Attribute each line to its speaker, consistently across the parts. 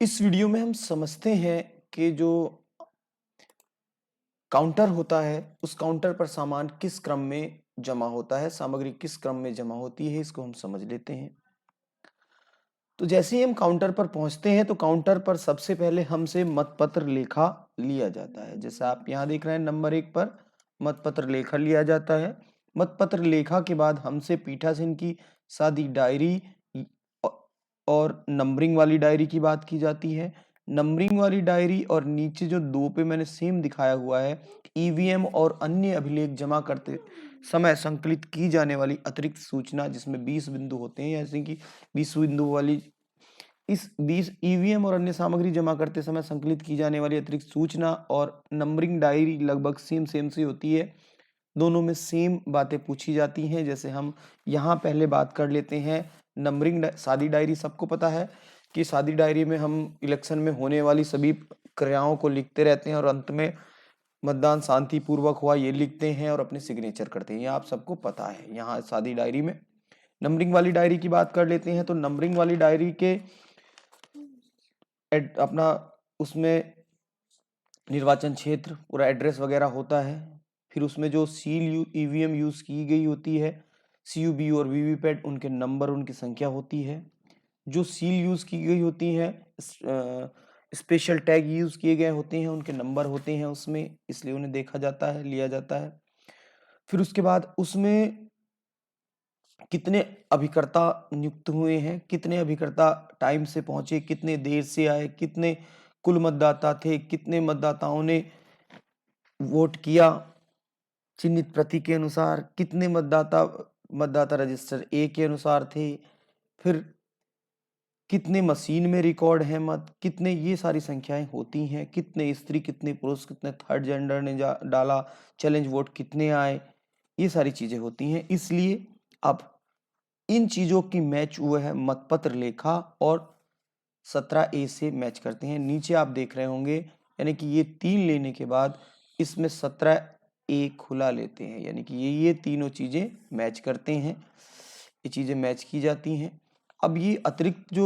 Speaker 1: इस वीडियो में हम समझते हैं कि जो काउंटर होता है, उस काउंटर पर सामान किस क्रम में जमा होता है, सामग्री किस क्रम में जमा होती है, इसको हम समझ लेते हैं। तो जैसे ही हम काउंटर पर पहुंचते हैं, तो काउंटर पर सबसे पहले हमसे मतपत्र लेखा लिया जाता है। जैसे आप यहाँ देख रहे हैं नंबर 1 पर मतपत्र लेखा लिया जाता है। मतपत्र लेखा के बाद हमसे पीठासीन की सादी डायरी औ और नंबरिंग वाली डायरी की बात की जाती है। नंबरिंग वाली डायरी और नीचे जो 2 पे मैंने सेम दिखाया हुआ है, ईवीएम और अन्य अभिलेख जमा करते समय संकलित की जाने वाली अतिरिक्त सूचना, जिसमें 20 बिंदु होते हैं, जैसे कि 20 बिंदु वाली इस 20 ईवीएम और अन्य सामग्री जमा करते समय संकलित की जाने वाली अतिरिक्त सूचना और नंबरिंग डायरी लगभग सेम सी होती है। दोनों में सेम बातें पूछी जाती हैं। जैसे हम यहाँ पहले बात कर लेते हैं नंबरिंग सादी डायरी। सबको पता है कि सादी डायरी में हम इलेक्शन में होने वाली सभी क्रियाओं को लिखते रहते हैं और अंत में मतदान शांतिपूर्वक हुआ ये लिखते हैं और अपने सिग्नेचर करते हैं। ये आप सबको पता है। यहाँ सादी डायरी में नंबरिंग वाली डायरी की बात कर लेते हैं। तो नंबरिंग वाली डायरी के अपना उसमें निर्वाचन क्षेत्र पूरा एड्रेस वगैरह होता है। फिर उसमें जो सील ईवीएम यूज की गई होती है, सीयूबी और वीवीपैट, उनके नंबर, उनकी संख्या होती है। जो सील यूज की गई होती है, स्पेशल टैग यूज किए गए होते हैं, उनके नंबर होते हैं उसमें, इसलिए उन्हें देखा जाता है, लिया जाता है। फिर उसके बाद उसमें कितने अभिकर्ता नियुक्त हुए हैं, कितने अभिकर्ता टाइम से पहुंचे, कितने देर से आए, कितने कुल मतदाता थे, कितने मतदाताओं ने वोट किया चिन्हित प्रति के अनुसार, कितने मतदाता मतदाता रजिस्टर ए के अनुसार थे, फिर कितने मशीन में रिकॉर्ड है मत, कितने, ये सारी संख्याएं होती हैं। कितने स्त्री, कितने पुरुष, कितने थर्ड जेंडर ने डाला, चैलेंज वोट कितने आए, ये सारी चीजें होती हैं। इसलिए अब इन चीजों की मैच हुआ है मतपत्र लेखा और 17A से मैच करते हैं। नीचे आप देख रहे होंगे, यानी कि ये 3 लेने के बाद इसमें 17A खुला लेते हैं, यानी कि ये तीनों चीजें मैच करते हैं, ये चीजें मैच की जाती हैं। अब ये अतिरिक्त जो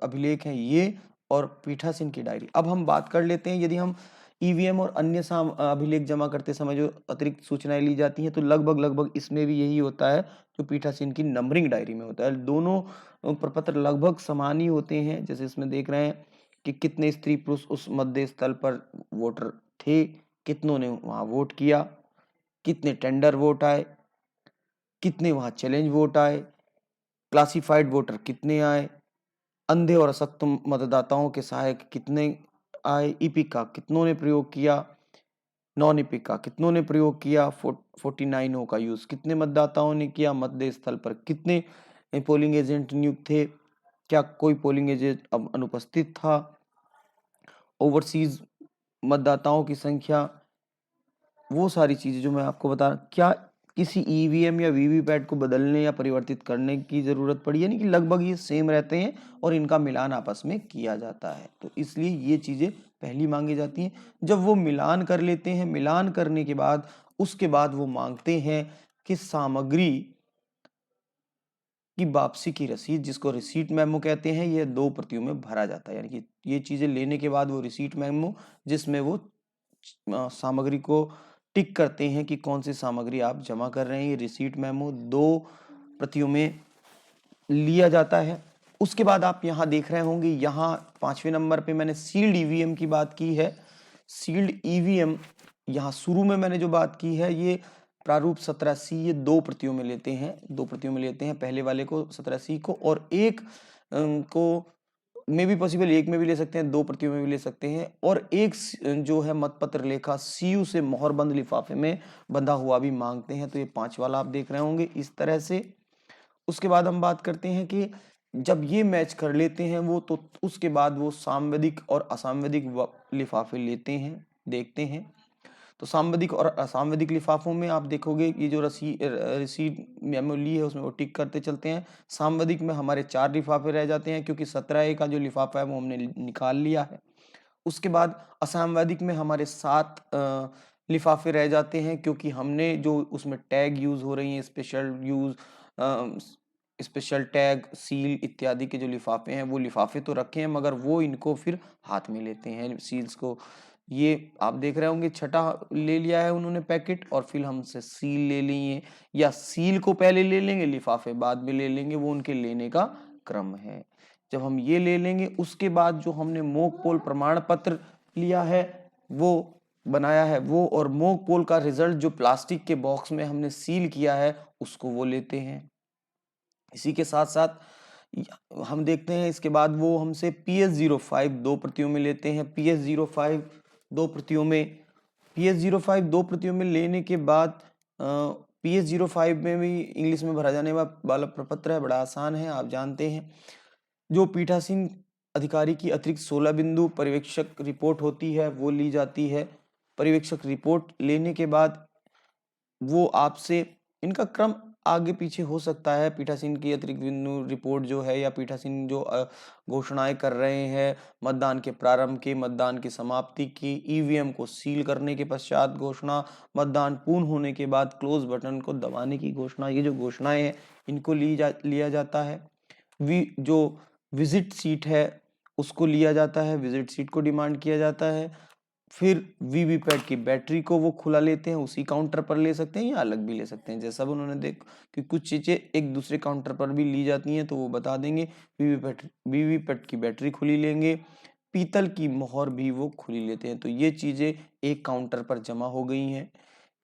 Speaker 1: अभिलेख हैं ये और पीठासीन की डायरी। अब हम बात कर लेते हैं, यदि हम ईवीएम और अन्य अभिलेख जमा करते समय जो अतिरिक्त सूचनाएं ली जाती हैं, तो लगभग इसमें भी यही होता है जो पीठासीन की नंबरिंग डायरी में होता है। दोनों प्रपत्र लगभग समान ही होते हैं। जैसे इसमें देख रहे हैं कि कितने स्त्री पुरुष उस मतदेय स्थल पर वोटर थे, कितनों ने वहां वोट किया, कितने टेंडर वोट आए, कितने वहां चैलेंज वोट आए, क्लासिफाइड वोटर कितने आए, अंधे और अशक्त मतदाताओं के सहायक कितने आए, ईपिक का कितनों ने प्रयोग किया, नॉन ईपिक का कितनों ने प्रयोग किया, 49 का यूज कितने मतदाताओं ने किया, मतदेय स्थल पर कितने पोलिंग एजेंट नियुक्त थे, क्या कोई पोलिंग एजेंट अब अनुपस्थित था, ओवरसीज मतदाताओं की संख्या, वो सारी चीजें जो मैं आपको बता, क्या किसी ईवीएम या वीवीपैट को बदलने या परिवर्तित करने की जरूरत पड़ी, यानी कि लगभग ये सेम रहते हैं और इनका मिलान आपस में किया जाता है। तो इसलिए ये चीजें पहली मांगी जाती हैं। जब वो मिलान कर लेते हैं, मिलान करने के बाद उसके बाद वो मांगते हैं कि सामग्री की वापसी की रसीद, जिसको रिसीट मेमो कहते हैं, ये 2 प्रतियों में भरा जाता है। यानी कि ये चीजें लेने के बाद वो रिसीट मेमो, जिसमें वो सामग्री को टिक करते हैं कि कौन सी सामग्री आप जमा कर रहे हैं, ये रिसीट मेमो 2 प्रतियों में लिया जाता है। उसके बाद आप यहाँ देख रहे होंगे, यहाँ 5वें नंबर पे मैंने सील्ड ईवीएम की बात की है। सील्ड ईवीएम यहाँ शुरू में मैंने जो बात की है, ये प्रारूप 17C, ये 2 प्रतियों में लेते हैं, 2 प्रतियों में लेते हैं। पहले वाले को 17C को, और एक को में भी पॉसिबल, एक में भी ले सकते हैं, 2 प्रतियों में भी ले सकते हैं, और एक जो है मतपत्र लेखा सीयू से मोहरबंद लिफाफे में बंधा हुआ भी मांगते हैं। तो ये 5 वाला आप देख रहे होंगे इस तरह से। उसके बाद हम बात करते हैं कि जब ये मैच कर लेते हैं वो, तो उसके बाद वो सांविधिक और असांविधिक लिफाफे लेते हैं, देखते हैं। तो सांविधिक और असांविधिक लिफाफों में आप देखोगे ये जो रिसीट मेमो ली है उसमें वो टिक करते चलते हैं। सांविधिक में हमारे 4 लिफाफे रह जाते हैं, क्योंकि 17A का जो लिफाफा है वो हमने निकाल लिया है। उसके बाद असांविधिक में हमारे 7 लिफाफे रह जाते हैं, क्योंकि हमने जो उसमें टैग यूज हो रही है, special use, special tag, seal इत्यादि के जो लिफाफे हैं वो लिफाफे तो रखे हैं, मगर वो इनको फिर हाथ में लेते हैं सील्स को। ये आप देख रहे होंगे, छठा ले लिया है उन्होंने पैकेट, और फिर हमसे सील ले ली है, या सील को पहले ले लेंगे, लिफाफे बाद में ले लेंगे, वो उनके लेने का क्रम है। जब हम ये ले लेंगे, उसके बाद जो हमने मॉक पोल प्रमाण पत्र लिया है वो बनाया है वो, और मॉक पोल का रिजल्ट जो प्लास्टिक के बॉक्स में हमने सील किया है उसको वो लेते हैं। इसी के साथ साथ हम देखते हैं इसके बाद वो हमसे PS05 दो प्रतियों में लेते हैं। PS05 दो प्रतियों में PS05 दो प्रतियों में लेने के बाद PS05 में भी इंग्लिश में भरा जाने वाला प्रपत्र है, बड़ा आसान है, आप जानते हैं। जो पीठासीन अधिकारी की अतिरिक्त 16 बिंदु पर्यवेक्षक रिपोर्ट होती है वो ली जाती है। पर्यवेक्षक रिपोर्ट लेने के बाद वो आपसे, इनका क्रम आगे पीछे हो सकता है, पीठासीन की अतिरिक्त बिंदु रिपोर्ट जो है, या पीठासीन जो घोषणाएं कर रहे हैं मतदान के प्रारंभ की, मतदान की समाप्ति की, ईवीएम को सील करने के पश्चात घोषणा, मतदान पूर्ण होने के बाद क्लोज बटन को दबाने की घोषणा, ये जो घोषणाएं हैं इनको लिया जाता है। जो विजिट सीट है उसको लिया जाता है, विजिट सीट को डिमांड किया जाता है। फिर वीवीपैट की बैटरी को वो खुला लेते हैं, उसी काउंटर पर ले सकते हैं या अलग भी ले सकते हैं, जैसा भी उन्होंने देख कि कुछ चीजें एक दूसरे काउंटर पर भी ली जाती हैं तो वो बता देंगे। वीवीपैट की बैटरी खुली लेंगे, पीतल की मोहर भी वो खुली लेते हैं। तो ये चीजें एक काउंटर पर जमा हो गई हैं।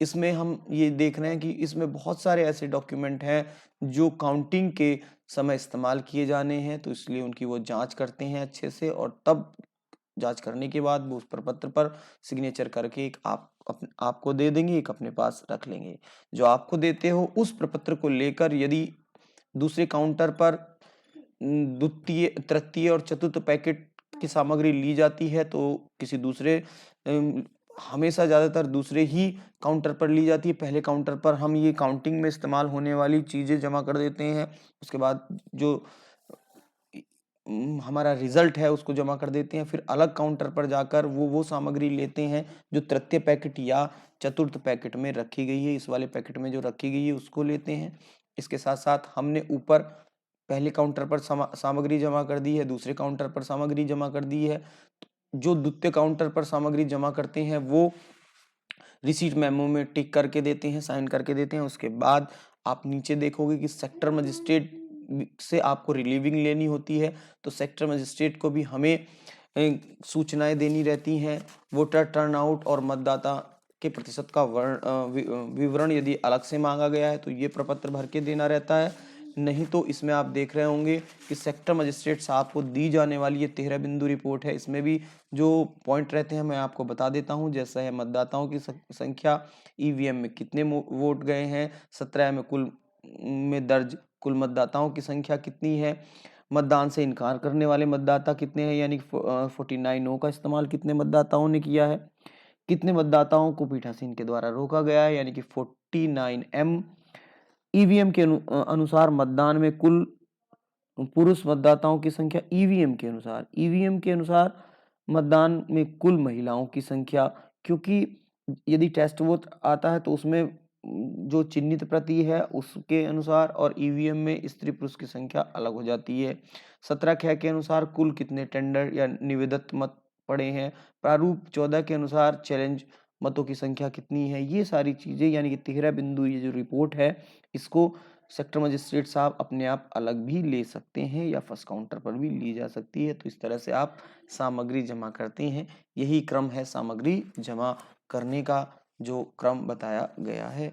Speaker 1: इसमें हम ये देख रहे हैं कि इसमें बहुत सारे ऐसे डॉक्यूमेंट हैं जो काउंटिंग के समय इस्तेमाल किए जाने हैं, तो इसलिए उनकी वो जांच करते हैं अच्छे से, और तब जांच करने के बाद वो उस प्रपत्र पर सिग्नेचर करके एक आपको दे देंगे, एक अपने पास रख लेंगे। जो आपको देते हो उस प्रपत्र को लेकर यदि दूसरे काउंटर पर द्वितीय, तृतीय और चतुर्थ पैकेट की सामग्री ली जाती है तो किसी दूसरे, हमेशा ज्यादातर दूसरे ही काउंटर पर ली जाती है। पहले काउंटर पर हम ये काउंटिंग में इस्तेमाल होने वाली चीजें जमा कर देते हैं, उसके बाद जो हमारा रिजल्ट है उसको जमा कर देते हैं। फिर अलग काउंटर पर जाकर वो सामग्री लेते हैं जो तृतीय पैकेट या चतुर्थ पैकेट में रखी गई है। इस वाले पैकेट में जो रखी गई है उसको लेते हैं। इसके साथ साथ हमने ऊपर पहले काउंटर पर सामग्री जमा कर दी है, दूसरे काउंटर पर सामग्री जमा कर दी है। जो द्वितीय काउंटर पर सामग्री जमा करते हैं वो रिसीट मेमो में टिक करके देते हैं, साइन करके देते हैं। उसके बाद आप नीचे देखोगे कि सेक्टर मजिस्ट्रेट से आपको रिलीविंग लेनी होती है, तो सेक्टर मजिस्ट्रेट को भी हमें सूचनाएं देनी रहती हैं। वोटर टर्नआउट और मतदाता के प्रतिशत का विवरण यदि अलग से मांगा गया है तो ये प्रपत्र भर के देना रहता है। नहीं तो इसमें आप देख रहे होंगे कि सेक्टर मजिस्ट्रेट साहब को दी जाने वाली ये 13 बिंदु रिपोर्ट है, इसमें भी जो पॉइंट रहते हैं मैं आपको बता देता हूं। जैसा है मतदाताओं की संख्या, ईवीएम में कितने वोट गए हैं, 17 में कुल में दर्ज कुल मतदाताओं की संख्या कितनी है, मतदान से इनकार करने वाले मतदाता कितने हैं, यानी 49 नो का इस्तेमाल कितने मतदाताओं ने किया है, कितने मतदाताओं को पीठासीन के द्वारा रोका गया है, यानी कि 49M। ईवीएम के अनुसार मतदान में कुल पुरुष मतदाताओं की संख्या, ईवीएम के अनुसार मतदान में कुल महिलाओं की संख्या, क्योंकि यदि टेस्ट वोट आता है तो उसमें जो चिन्हित प्रति है उसके अनुसार, और ईवीएम में स्त्री पुरुष की संख्या अलग हो जाती है। 17 के अनुसार कुल कितने टेंडर या निवेदित मत पड़े हैं, प्रारूप 14 के अनुसार चैलेंज मतों की संख्या कितनी है। ये सारी चीजें यानी कि 13 बिंदु ये जो रिपोर्ट है इसको सेक्टर मजिस्ट्रेट साहब अपने आप अलग भी ले सकते हैं या फर्स्ट काउंटर पर भी ली जा सकती है। तो इस तरह से आप सामग्री जमा करते हैं। यही क्रम है सामग्री जमा करने का जो क्रम बताया गया है।